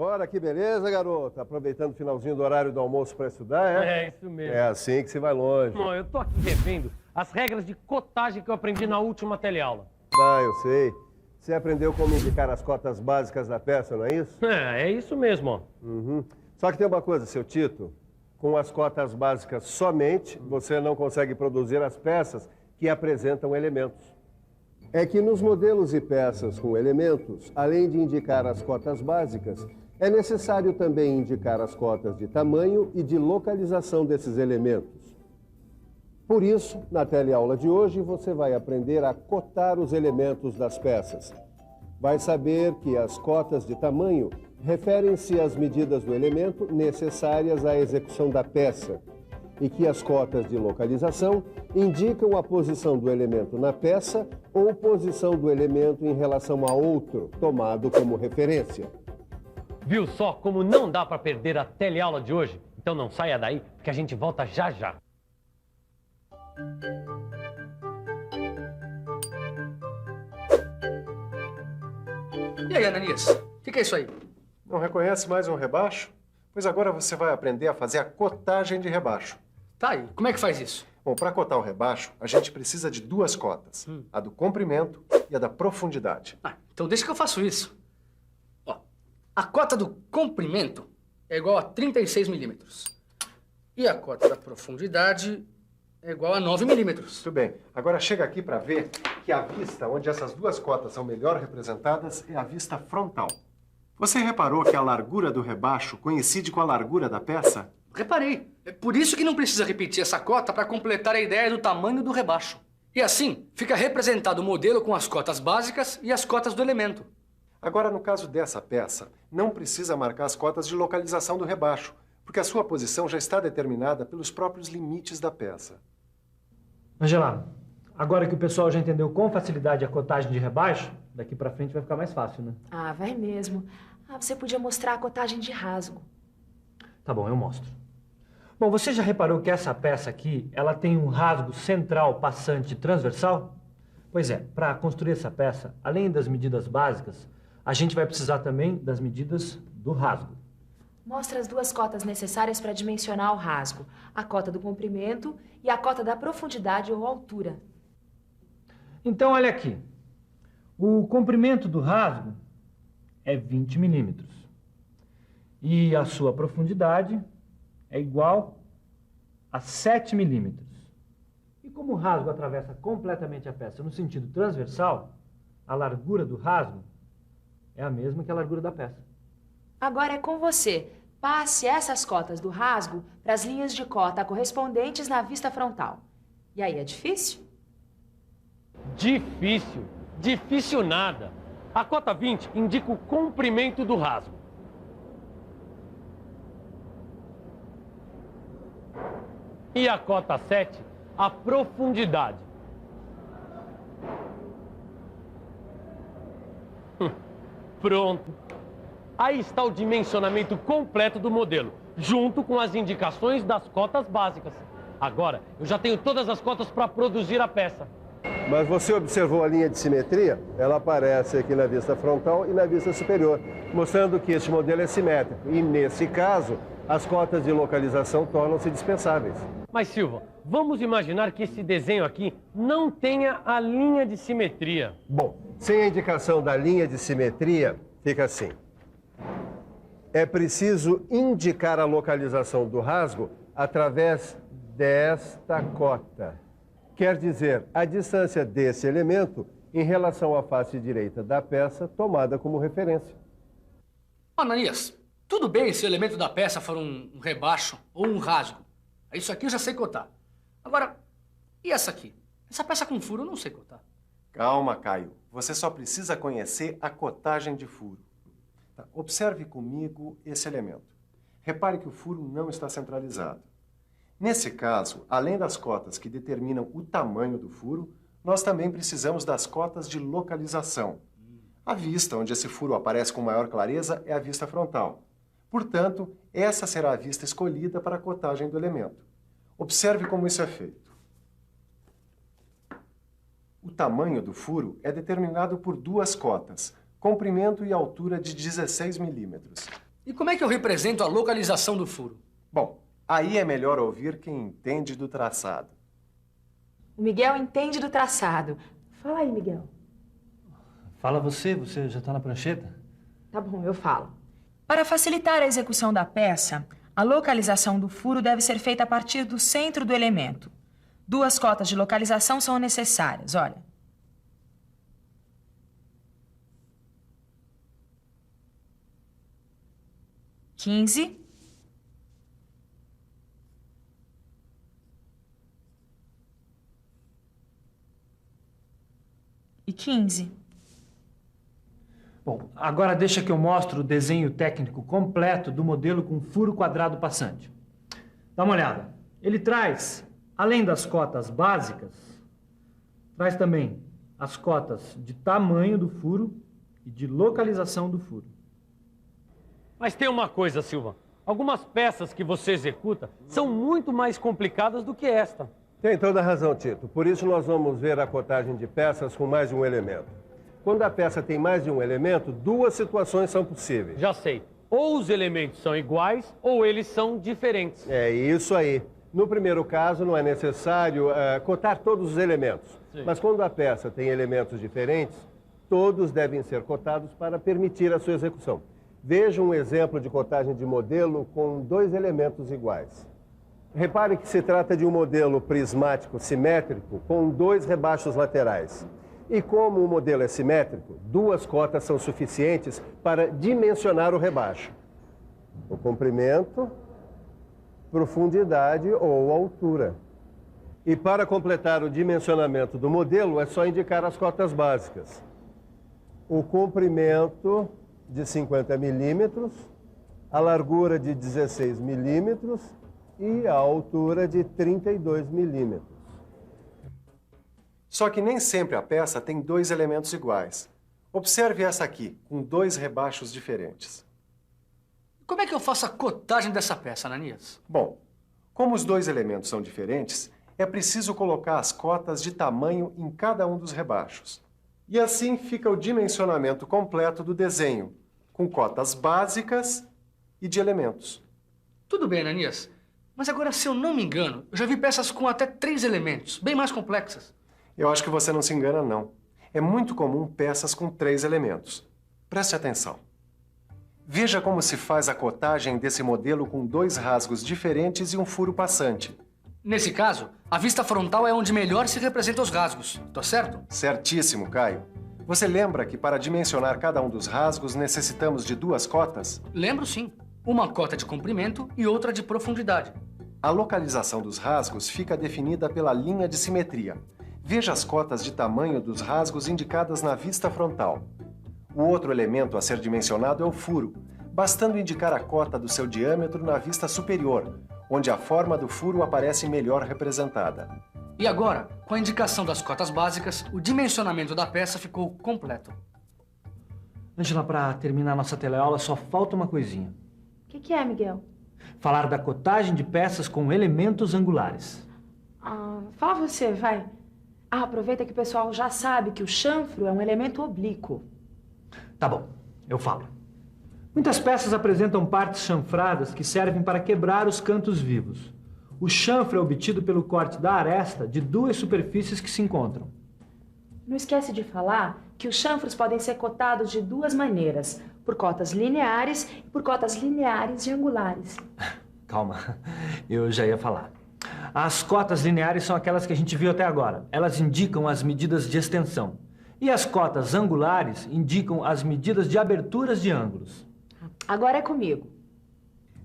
Ora, que beleza, garoto. Aproveitando o finalzinho do horário do almoço para estudar, é? É, isso mesmo. É assim que se vai longe. Bom, eu tô aqui revendo as regras de cotagem que eu aprendi na última teleaula. Ah, eu sei. Você aprendeu como indicar as cotas básicas da peça, não é isso? É isso mesmo, ó. Uhum. Só que tem uma coisa, seu Tito. Com as cotas básicas somente, você não consegue produzir as peças que apresentam elementos. É que nos modelos e peças com elementos, além de indicar as cotas básicas, é necessário também indicar as cotas de tamanho e de localização desses elementos. Por isso, na teleaula de hoje, você vai aprender a cotar os elementos das peças. Vai saber que as cotas de tamanho referem-se às medidas do elemento necessárias à execução da peça e que as cotas de localização indicam a posição do elemento na peça ou posição do elemento em relação a outro, tomado como referência. Viu só como não dá pra perder a teleaula de hoje? Então não saia daí, porque a gente volta já já. E aí, Ananias? O que é isso aí? Não reconhece mais um rebaixo? Pois agora você vai aprender a fazer a cotagem de rebaixo. Tá aí, como é que faz isso? Bom, para cotar o rebaixo, a gente precisa de duas cotas. A do comprimento e a da profundidade. Ah, então deixa que eu faço isso. Ó, a cota do comprimento é igual a 36 milímetros. E a cota da profundidade é igual a 9 milímetros. Muito bem. Agora chega aqui para ver que a vista onde essas duas cotas são melhor representadas é a vista frontal. Você reparou que a largura do rebaixo coincide com a largura da peça? Reparei. É por isso que não precisa repetir essa cota para completar a ideia do tamanho do rebaixo. E assim, fica representado o modelo com as cotas básicas e as cotas do elemento. Agora, no caso dessa peça, não precisa marcar as cotas de localização do rebaixo, porque a sua posição já está determinada pelos próprios limites da peça. Angela, agora que o pessoal já entendeu com facilidade a cotagem de rebaixo, daqui pra frente vai ficar mais fácil, né? Ah, vai mesmo. Ah, você podia mostrar a cotagem de rasgo. Tá bom, eu mostro. Bom, você já reparou que essa peça aqui, ela tem um rasgo central, passante e transversal? Pois é, para construir essa peça, além das medidas básicas, a gente vai precisar também das medidas do rasgo. Mostra as duas cotas necessárias para dimensionar o rasgo. A cota do comprimento e a cota da profundidade ou altura. Então, olha aqui. O comprimento do rasgo é 20 milímetros. E a sua profundidade é igual a 7 milímetros. E como o rasgo atravessa completamente a peça no sentido transversal, a largura do rasgo é a mesma que a largura da peça. Agora é com você. Passe essas cotas do rasgo para as linhas de cota correspondentes na vista frontal. E aí, é difícil? Difícil. Difícil nada. A cota 20 indica o comprimento do rasgo. E a cota 7, a profundidade. Pronto. Aí está o dimensionamento completo do modelo, junto com as indicações das cotas básicas. Agora, eu já tenho todas as cotas para produzir a peça. Mas você observou a linha de simetria? Ela aparece aqui na vista frontal e na vista superior, mostrando que este modelo é simétrico. E, nesse caso, as cotas de localização tornam-se dispensáveis. Mas, Silva, vamos imaginar que esse desenho aqui não tenha a linha de simetria. Bom, sem a indicação da linha de simetria, fica assim. É preciso indicar a localização do rasgo através desta cota. Quer dizer, a distância desse elemento em relação à face direita da peça tomada como referência. Ananias, tudo bem se o elemento da peça for um rebaixo ou um rasgo. Isso aqui eu já sei cotar. Agora, e essa aqui? Essa peça com furo eu não sei cotar. Calma, Caio. Você só precisa conhecer a cotagem de furo. Tá, observe comigo esse elemento. Repare que o furo não está centralizado. Nesse caso, além das cotas que determinam o tamanho do furo, nós também precisamos das cotas de localização. A vista onde esse furo aparece com maior clareza é a vista frontal. Portanto, essa será a vista escolhida para a cotagem do elemento. Observe como isso é feito. O tamanho do furo é determinado por duas cotas, comprimento e altura de 16 milímetros. E como é que eu represento a localização do furo? Bom, aí é melhor ouvir quem entende do traçado. O Miguel entende do traçado. Fala aí, Miguel. Fala você já tá na prancheta? Tá bom, eu falo. Para facilitar a execução da peça, a localização do furo deve ser feita a partir do centro do elemento. 2 cotas de localização são necessárias, olha. (15) e 15. Bom, agora deixa que eu mostro o desenho técnico completo do modelo com furo quadrado passante. Dá uma olhada. Ele traz, além das cotas básicas, traz também as cotas de tamanho do furo e de localização do furo. Mas tem uma coisa, Silva. Algumas peças que você executa são muito mais complicadas do que esta. Tem toda a razão, Tito. Por isso nós vamos ver a cotagem de peças com mais de um elemento. Quando a peça tem mais de um elemento, 2 situações são possíveis. Já sei. Ou os elementos são iguais ou eles são diferentes. É isso aí. No primeiro caso, não é necessário cotar todos os elementos. Sim. Mas quando a peça tem elementos diferentes, todos devem ser cotados para permitir a sua execução. Veja um exemplo de cotagem de modelo com 2 elementos iguais. Repare que se trata de um modelo prismático simétrico com 2 rebaixos laterais. E como o modelo é simétrico, 2 cotas são suficientes para dimensionar o rebaixo. O comprimento, profundidade ou altura. E para completar o dimensionamento do modelo, é só indicar as cotas básicas. O comprimento de 50 milímetros, a largura de 16 milímetros e a altura de 32 milímetros. Só que nem sempre a peça tem 2 elementos iguais. Observe essa aqui, com 2 rebaixos diferentes. Como é que eu faço a cotagem dessa peça, Ananias? Bom, como os 2 elementos são diferentes, é preciso colocar as cotas de tamanho em cada um dos rebaixos. E assim fica o dimensionamento completo do desenho, com cotas básicas e de elementos. Tudo bem, Ananias. Mas agora, se eu não me engano, eu já vi peças com até 3 elementos, bem mais complexas. Eu acho que você não se engana, não. É muito comum peças com 3 elementos. Preste atenção. Veja como se faz a cotagem desse modelo com 2 rasgos diferentes e um furo passante. Nesse caso, a vista frontal é onde melhor se representam os rasgos, tá certo? Certíssimo, Caio. Você lembra que para dimensionar cada um dos rasgos necessitamos de 2 cotas? Lembro sim. Uma cota de comprimento e outra de profundidade. A localização dos rasgos fica definida pela linha de simetria. Veja as cotas de tamanho dos rasgos indicadas na vista frontal. O outro elemento a ser dimensionado é o furo, bastando indicar a cota do seu diâmetro na vista superior, onde a forma do furo aparece melhor representada. E agora, com a indicação das cotas básicas, o dimensionamento da peça ficou completo. Ângela, para terminar nossa teleaula, só falta uma coisinha. O que é, Miguel? Falar da cotagem de peças com elementos angulares. Fala você, vai. Aproveita que o pessoal já sabe que o chanfro é um elemento oblíquo. Tá bom, eu falo. Muitas peças apresentam partes chanfradas que servem para quebrar os cantos vivos. O chanfro é obtido pelo corte da aresta de 2 superfícies que se encontram. Não esquece de falar que os chanfros podem ser cotados de 2 maneiras, por cotas lineares e por cotas lineares e angulares. Calma, eu já ia falar. As cotas lineares são aquelas que a gente viu até agora. Elas indicam as medidas de extensão. E as cotas angulares indicam as medidas de aberturas de ângulos. Agora é comigo.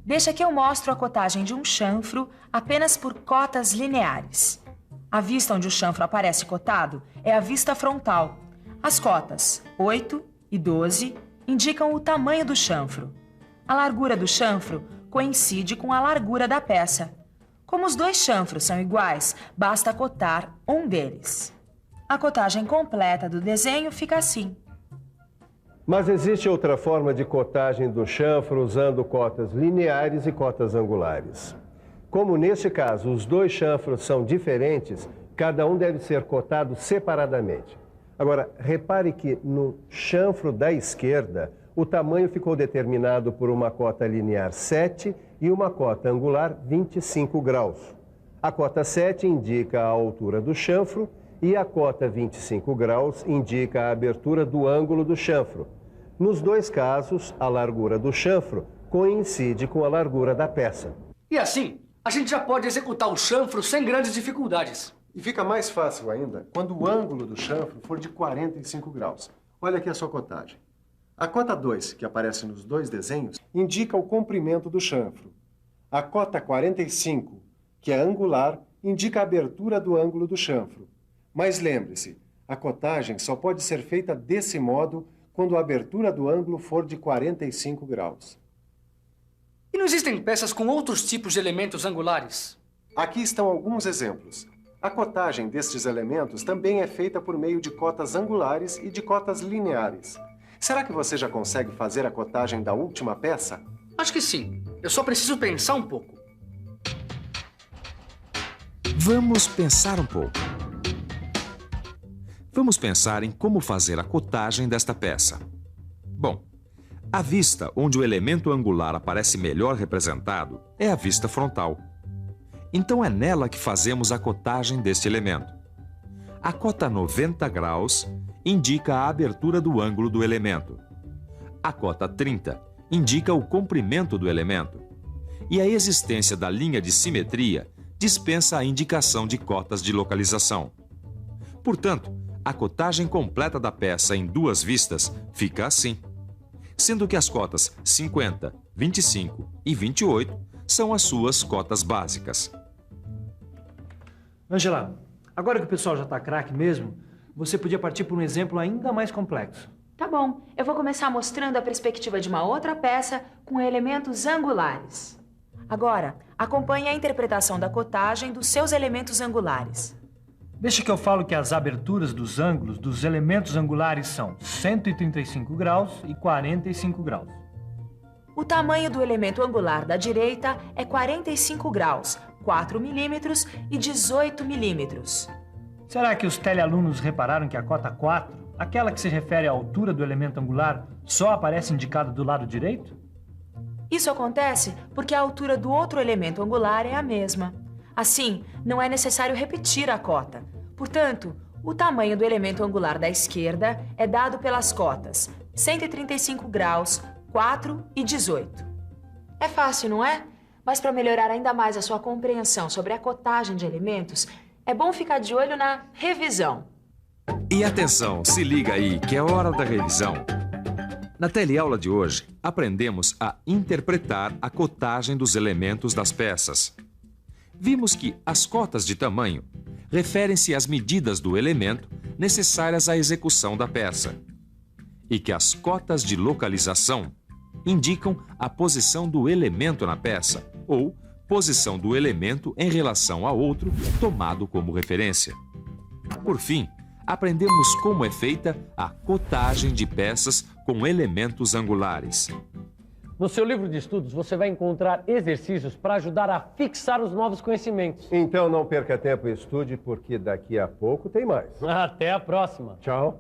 Deixa que eu mostro a cotagem de um chanfro apenas por cotas lineares. A vista onde o chanfro aparece cotado é a vista frontal. As cotas 8 e 12 indicam o tamanho do chanfro. A largura do chanfro coincide com a largura da peça. Como os 2 chanfros são iguais, basta cotar um deles. A cotagem completa do desenho fica assim. Mas existe outra forma de cotagem do chanfro usando cotas lineares e cotas angulares. Como neste caso os 2 chanfros são diferentes, cada um deve ser cotado separadamente. Agora, repare que no chanfro da esquerda, o tamanho ficou determinado por uma cota linear 7 e uma cota angular 25 graus. A cota 7 indica a altura do chanfro e a cota 25 graus indica a abertura do ângulo do chanfro. Nos dois casos, a largura do chanfro coincide com a largura da peça. E assim, a gente já pode executar o chanfro sem grandes dificuldades. E fica mais fácil ainda quando o ângulo do chanfro for de 45 graus. Olha aqui a sua cotagem. A cota 2, que aparece nos dois desenhos, indica o comprimento do chanfro. A cota 45, que é angular, indica a abertura do ângulo do chanfro. Mas lembre-se, a cotagem só pode ser feita desse modo quando a abertura do ângulo for de 45 graus. E não existem peças com outros tipos de elementos angulares? Aqui estão alguns exemplos. A cotagem destes elementos também é feita por meio de cotas angulares e de cotas lineares. Será que você já consegue fazer a cotagem da última peça? Acho que sim. Eu só preciso pensar um pouco. Vamos pensar um pouco. Vamos pensar em como fazer a cotagem desta peça. Bom, a vista onde o elemento angular aparece melhor representado é a vista frontal. Então é nela que fazemos a cotagem deste elemento. A cota 90 graus indica a abertura do ângulo do elemento. A cota 30 indica o comprimento do elemento. E a existência da linha de simetria dispensa a indicação de cotas de localização. Portanto, a cotagem completa da peça em duas vistas fica assim, sendo que as cotas 50, 25 e 28 são as suas cotas básicas. Angela, agora que o pessoal já está craque mesmo, você podia partir por um exemplo ainda mais complexo. Tá bom, eu vou começar mostrando a perspectiva de uma outra peça com elementos angulares. Agora, acompanhe a interpretação da cotagem dos seus elementos angulares. Deixa que eu falo que as aberturas dos ângulos dos elementos angulares são 135 graus e 45 graus. O tamanho do elemento angular da direita é 45 graus, 4 milímetros e 18 milímetros. Será que os telealunos repararam que a cota 4, aquela que se refere à altura do elemento angular, só aparece indicada do lado direito? Isso acontece porque a altura do outro elemento angular é a mesma. Assim, não é necessário repetir a cota. Portanto, o tamanho do elemento angular da esquerda é dado pelas cotas 135 graus, 4 e 18. É fácil, não é? Mas para melhorar ainda mais a sua compreensão sobre a cotagem de elementos, é bom ficar de olho na revisão. E atenção, se liga aí que é hora da revisão. Na teleaula de hoje, aprendemos a interpretar a cotagem dos elementos das peças. Vimos que as cotas de tamanho referem-se às medidas do elemento necessárias à execução da peça e que as cotas de localização indicam a posição do elemento na peça ou posição do elemento em relação a outro tomado como referência. Por fim, aprendemos como é feita a cotagem de peças com elementos angulares. No seu livro de estudos, você vai encontrar exercícios para ajudar a fixar os novos conhecimentos. Então não perca tempo e estude, porque daqui a pouco tem mais. Até a próxima. Tchau.